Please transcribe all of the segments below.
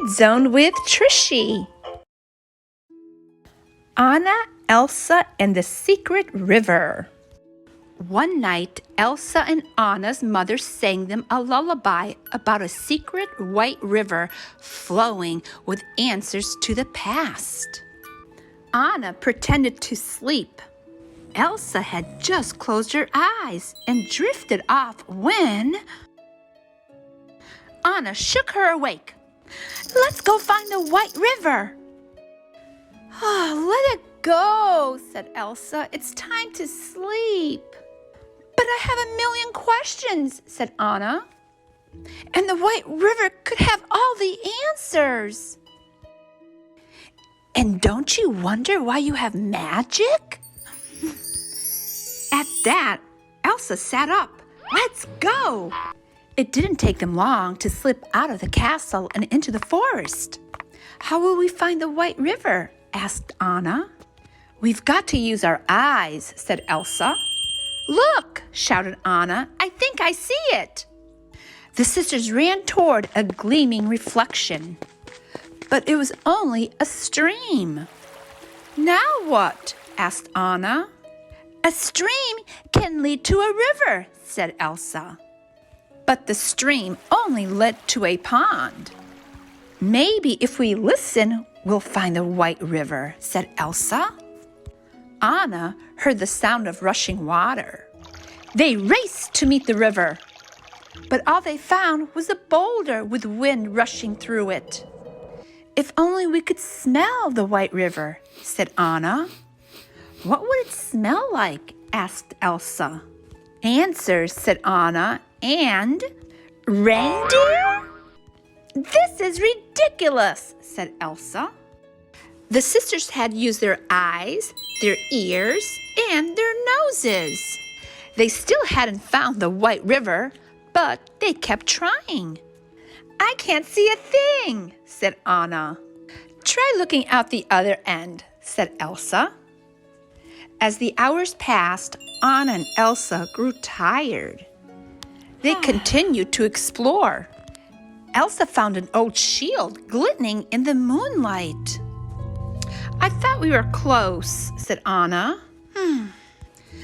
Kids Zone with Trishy. Anna, Elsa, and the Secret River. One night, Elsa and Anna's mother sang them a lullaby about a secret white river flowing with answers to the past. Anna pretended to sleep. Elsa had just closed her eyes and drifted off when Anna shook her awake. "Let's go find the white river." "Oh, let it go," said Elsa. "It's time to sleep." "But I have a million questions," said Anna. "And the white river could have all the answers." "And don't you wonder why you have magic?" At that, Elsa sat up. "Let's go!" It didn't take them long to slip out of the castle and into the forest. "How will we find the white river?" asked Anna. "We've got to use our eyes," said Elsa. "Look!" shouted Anna. "I think I see it." The sisters ran toward a gleaming reflection. But it was only a stream. "Now what?" asked Anna. "A stream can lead to a river," said Elsa. But the stream only led to a pond. "Maybe if we listen, we'll find the white river," said Elsa. Anna heard the sound of rushing water. They raced to meet the river. But all they found was a boulder with wind rushing through it. "If only we could smell the white river," said Anna. "What would it smell like?" asked Elsa. "Answers," said Anna. "And reindeer?" "This is ridiculous," said Elsa. The sisters had used their eyes, their ears, and their noses. They still hadn't found the white river, but they kept trying. "I can't see a thing," said Anna. "Try looking out the other end," said Elsa. As the hours passed, Anna and Elsa grew tired. They continued to explore. Elsa found an old shield glistening in the moonlight. "I thought we were close," said Anna.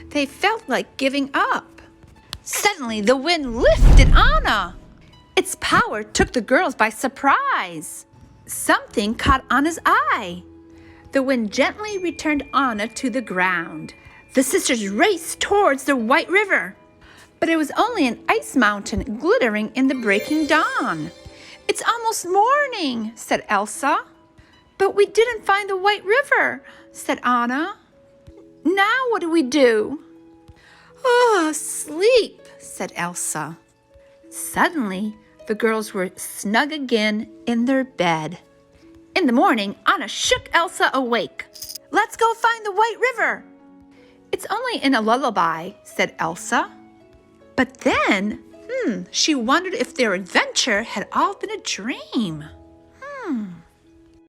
They felt like giving up. Suddenly, the wind lifted Anna. Its power took the girls by surprise. Something caught Anna's eye. The wind gently returned Anna to the ground. The sisters raced towards the white river. But it was only an ice mountain glittering in the breaking dawn. "It's almost morning," said Elsa. "But we didn't find the white river," said Anna. "Now what do we do?" "Oh, sleep," said Elsa. Suddenly, the girls were snug again in their bed. In the morning, Anna shook Elsa awake. "Let's go find the white river." "It's only in a lullaby," said Elsa. But then, she wondered if their adventure had all been a dream.